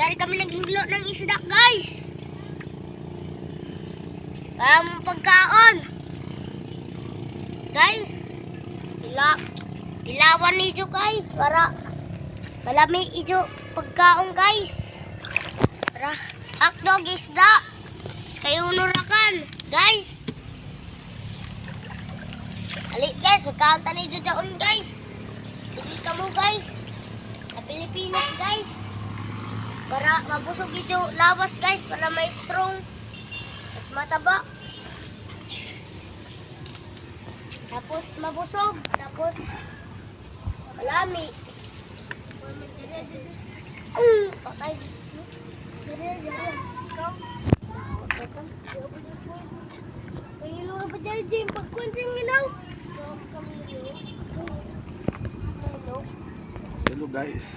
Dari kami naghinglo ng isda, guys. Para mong pagkaon. Guys, dilawan ni Jo, guys. Para malami ijo pagkaon, guys. Para hotdog isda. Kayo unurakan, guys. Alik, guys. Kaunta ni Jo jaon, guys. Dili ka mo, guys. Sa Pilipinas, guys. Para mabusog ito lawas, guys, para may strong, mas mataba, tapos mabusog, tapos malami. Patay. Pahilo na ba dyan, Jim? Pagkunting ginaw. Hello guys.